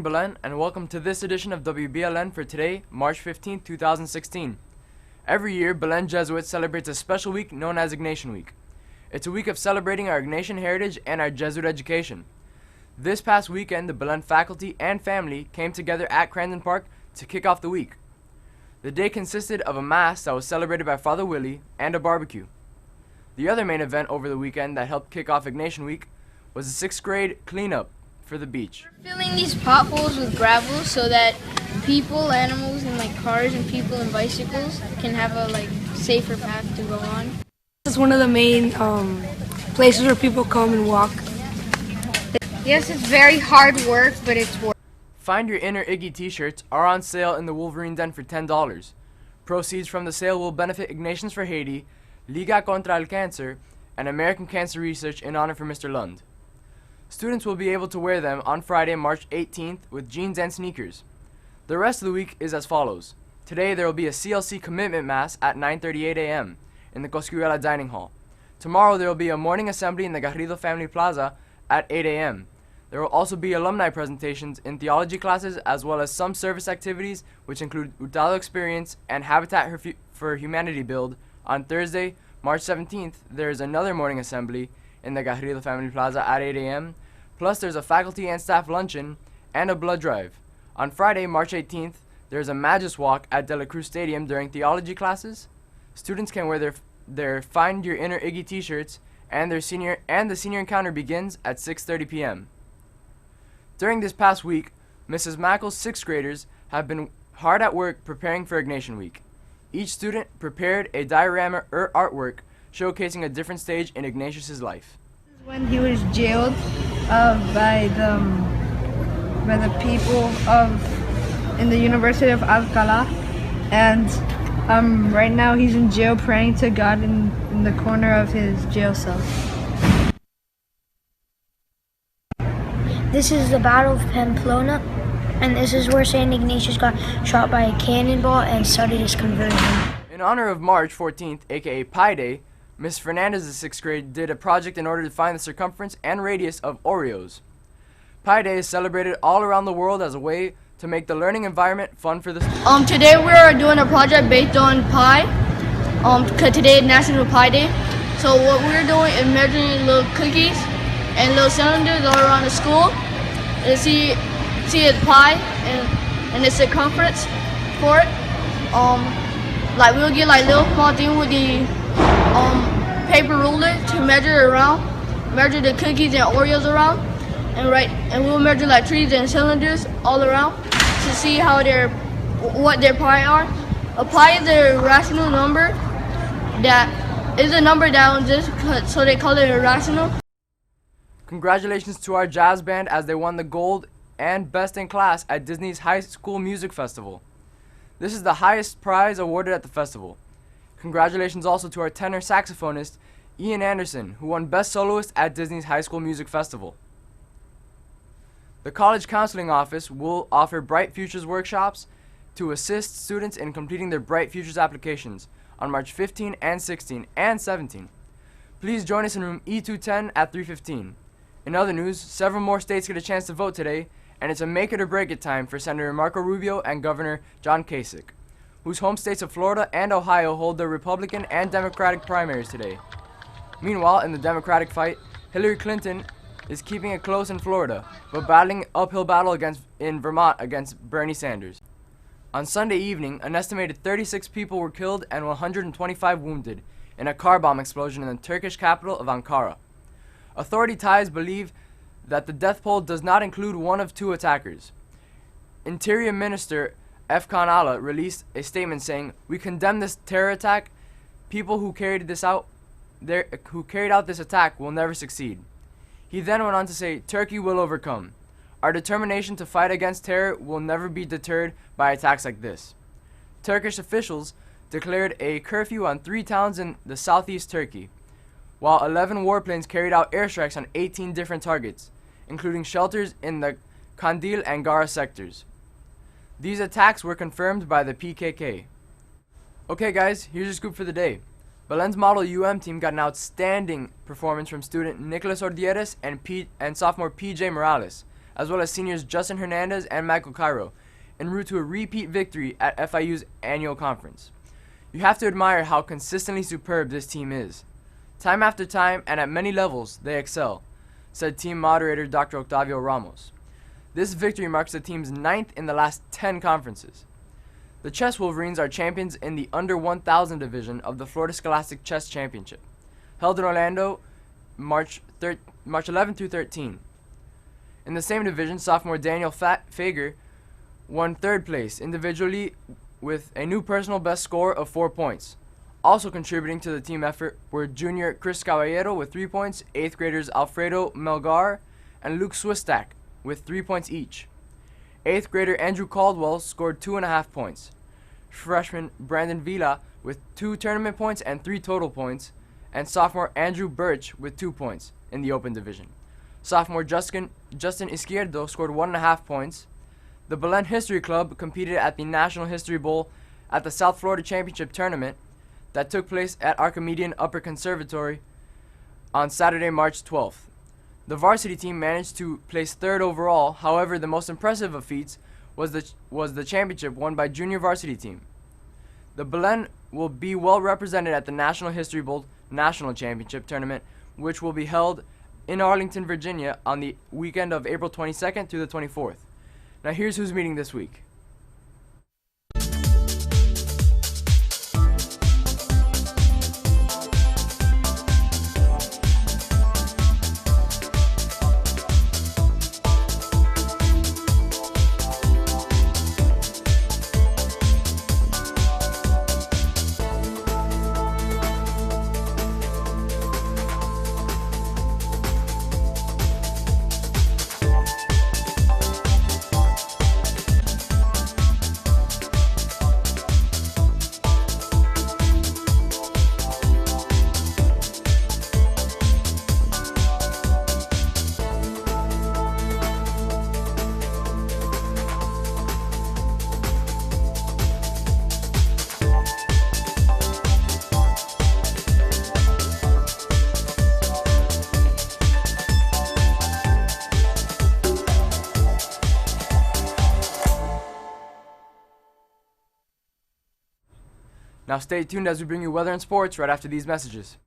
morning, Belen, and welcome to this edition of WBLN for today, March 15, 2016. Every year, Belen Jesuit celebrates a special week known as Ignatian Week. It's a week of celebrating our Ignatian heritage and our Jesuit education. This past weekend, the Belen faculty and family came together at Crandon Park to kick off the week. The day consisted of a mass that was celebrated by Father Willie and a barbecue. The other main event over the weekend that helped kick off Ignatian Week was the 6th grade cleanup for the beach. We're filling these potholes with gravel so that people, animals, and cars and people and bicycles can have a safer path to go on. This is one of the main places where people come and walk. Yes, it's very hard work, but it's work. Find Your Inner Iggy t-shirts are on sale in the Wolverine Den for $10. Proceeds from the sale will benefit Ignatians for Haiti, Liga contra el Cancer, and American Cancer Research in honor for Mr. Lund. Students will be able to wear them on Friday, March 18th with jeans and sneakers. The rest of the week is as follows. Today there will be a CLC commitment mass at 9:38 a.m. in the Coscuela Dining Hall. Tomorrow there will be a morning assembly in the Garrido Family Plaza at 8 a.m. There will also be alumni presentations in theology classes as well as some service activities which include Hurtado Experience and Habitat for Humanity Build. On Thursday, March 17th, there is another morning assembly in the Garrido Family Plaza at 8 a.m. Plus, there's a faculty and staff luncheon and a blood drive. On Friday, March 18th, there's a Magus Walk at De La Cruz Stadium during theology classes. Students can wear their Find Your Inner Iggy t-shirts, and the senior encounter begins at 6:30 p.m. During this past week, Mrs. Mackel's 6th graders have been hard at work preparing for Ignatian Week. Each student prepared a diorama or artwork showcasing a different stage in Ignatius' life. When he was jailed by the people in the University of Alcala, and right now he's in jail praying to God in the corner of his jail cell. This is the Battle of Pamplona, and this is where St. Ignatius got shot by a cannonball and started his conversion. In honor of March 14th, aka Pi Day, Ms. Fernandez's 6th grade did a project in order to find the circumference and radius of Oreos. Pi Day is celebrated all around the world as a way to make the learning environment fun for the students. Today we're doing a project based on pi. Cause today is National Pi Day. So what we're doing is measuring little cookies and little cylinders all around the school and see its pi and the circumference for it. We'll get little small thing with the paper ruler to measure the cookies and Oreos around, and we'll measure trees and cylinders all around to see what their pi are. A pi is a rational number that is a number that exists, so they call it irrational. Congratulations to our jazz band as they won the gold and best in class at Disney's High School Music Festival. This is the highest prize awarded at the festival. Congratulations also to our tenor saxophonist, Ian Anderson, who won Best Soloist at Disney's High School Music Festival. The College Counseling Office will offer Bright Futures workshops to assist students in completing their Bright Futures applications on March 15 and 16 and 17. Please join us in room E210 at 3:15. In other news, several more states get a chance to vote today, and it's a make it or break it time for Senator Marco Rubio and Governor John Kasich, whose home states of Florida and Ohio hold their Republican and Democratic primaries today. Meanwhile, in the Democratic fight, Hillary Clinton is keeping it close in Florida, but battling uphill battle in Vermont against Bernie Sanders. On Sunday evening, an estimated 36 people were killed and 125 wounded in a car bomb explosion in the Turkish capital of Ankara. Authority ties believe that the death toll does not include one of two attackers. Interior Minister Efkan Ala released a statement saying, "We condemn this terror attack. People who carried out this attack will never succeed." He then went on to say, "Turkey will overcome. Our determination to fight against terror will never be deterred by attacks like this." Turkish officials declared a curfew on 3 towns in the southeast Turkey, while 11 warplanes carried out airstrikes on 18 different targets, including shelters in the Kandil and Gara sectors. These attacks were confirmed by the PKK. Okay guys, here's your scoop for the day. Belen's Model UM team got an outstanding performance from student Nicholas Ordieres and sophomore PJ Morales, as well as seniors Justin Hernandez and Michael Cairo, en route to a repeat victory at FIU's annual conference. You have to admire how consistently superb this team is. Time after time, and at many levels, they excel, said team moderator Dr. Octavio Ramos. This victory marks the team's 9th in the last 10 conferences. The Chess Wolverines are champions in the under 1,000 division of the Florida Scholastic Chess Championship, held in Orlando March 11 through 13. In the same division, sophomore Daniel Fager won 3rd place individually with a new personal best score of 4 points. Also contributing to the team effort were junior Chris Caballero with 3 points, 8th graders Alfredo Melgar and Luke Swistak with 3 points each. 8th grader Andrew Caldwell scored 2.5 points. Freshman Brandon Villa with 2 tournament points and 3 total points, and sophomore Andrew Birch with 2 points in the open division. Sophomore Justin Izquierdo scored 1.5 points. The Belen History Club competed at the National History Bowl at the South Florida Championship Tournament that took place at Archimedean Upper Conservatory on Saturday, March 12th. The varsity team managed to place 3rd overall. However, the most impressive of feats was the championship won by junior varsity team. The Belen will be well represented at the National History Bowl National Championship Tournament, which will be held in Arlington, Virginia on the weekend of April 22nd through the 24th. Now here's who's meeting this week. Now stay tuned as we bring you weather and sports right after these messages.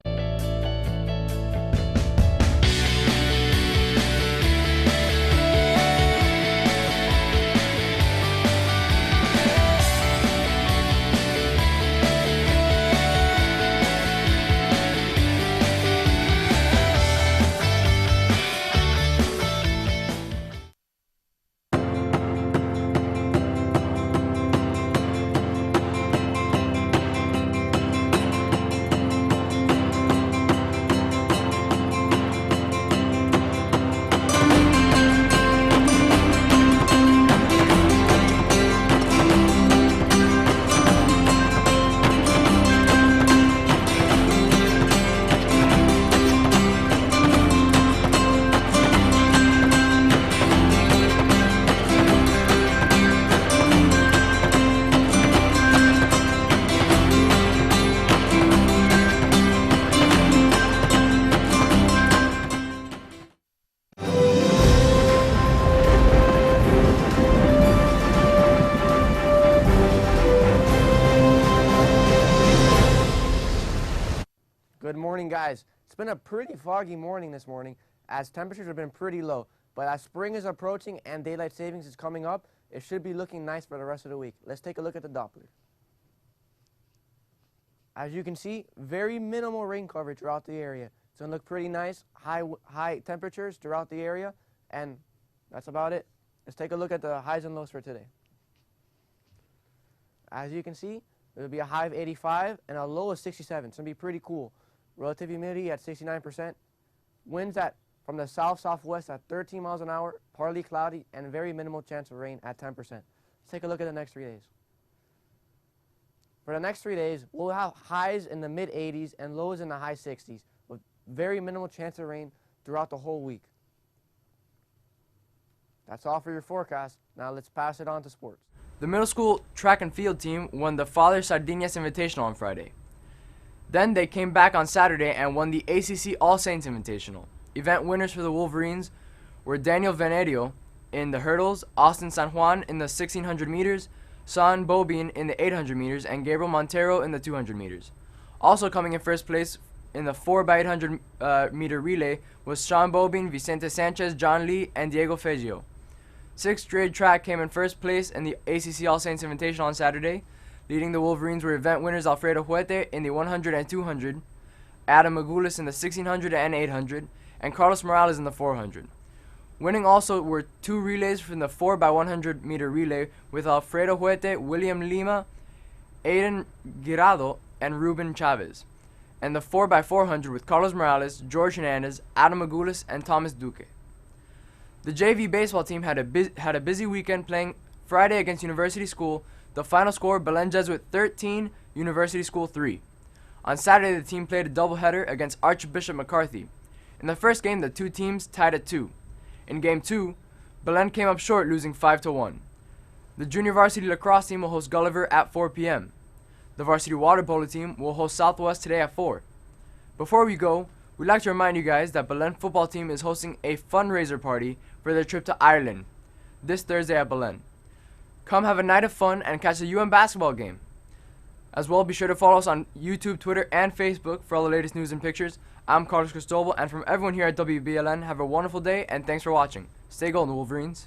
Good morning, guys. It's been a pretty foggy morning this morning as temperatures have been pretty low, but as spring is approaching and daylight savings is coming up, it should be looking nice for the rest of the week. Let's take a look at the Doppler. As you can see, very minimal rain coverage throughout the area. It's going to look pretty nice, high temperatures throughout the area, and that's about it. Let's take a look at the highs and lows for today. As you can see, there will be a high of 85 and a low of 67. It's going to be pretty cool. Relative humidity at 69%. Winds from the south-southwest at 13 miles an hour, partly cloudy, and very minimal chance of rain at 10%. Let's take a look at the next 3 days. For the next 3 days, we'll have highs in the mid-80s and lows in the high 60s with very minimal chance of rain throughout the whole week. That's all for your forecast. Now let's pass it on to sports. The middle school track and field team won the Father Sardinias Invitational on Friday. Then they came back on Saturday and won the ACC All Saints Invitational. Event winners for the Wolverines were Daniel Venerio in the hurdles, Austin San Juan in the 1600 meters, Sean Bobin in the 800 meters, and Gabriel Montero in the 200 meters. Also coming in first place in the 4x800 meter relay was Sean Bobin, Vicente Sanchez, John Lee, and Diego Fegio. 6th grade track came in first place in the ACC All Saints Invitational on Saturday. Leading the Wolverines were event winners Alfredo Huete in the 100 and 200, Adam Magulis in the 1600 and 800, and Carlos Morales in the 400. Winning also were 2 relays from the 4x100 meter relay with Alfredo Huete, William Lima, Aiden Girado, and Ruben Chavez, and the 4x400 with Carlos Morales, George Hernandez, Adam Magulis, and Thomas Duque. The JV baseball team had a busy weekend playing Friday against University School. The final score, Belen Jesuit 13, University School 3. On Saturday, the team played a doubleheader against Archbishop McCarthy. In the first game, the two teams tied at 2. In Game 2, Belen came up short, losing 5-1. The junior varsity lacrosse team will host Gulliver at 4 p.m. The varsity water polo team will host Southwest today at 4. Before we go, we'd like to remind you guys that Belen football team is hosting a fundraiser party for their trip to Ireland this Thursday at Belen. Come have a night of fun and catch the UM basketball game. As well, be sure to follow us on YouTube, Twitter, and Facebook for all the latest news and pictures. I'm Carlos Cristobal, and from everyone here at WBLN, have a wonderful day, and thanks for watching. Stay golden, Wolverines.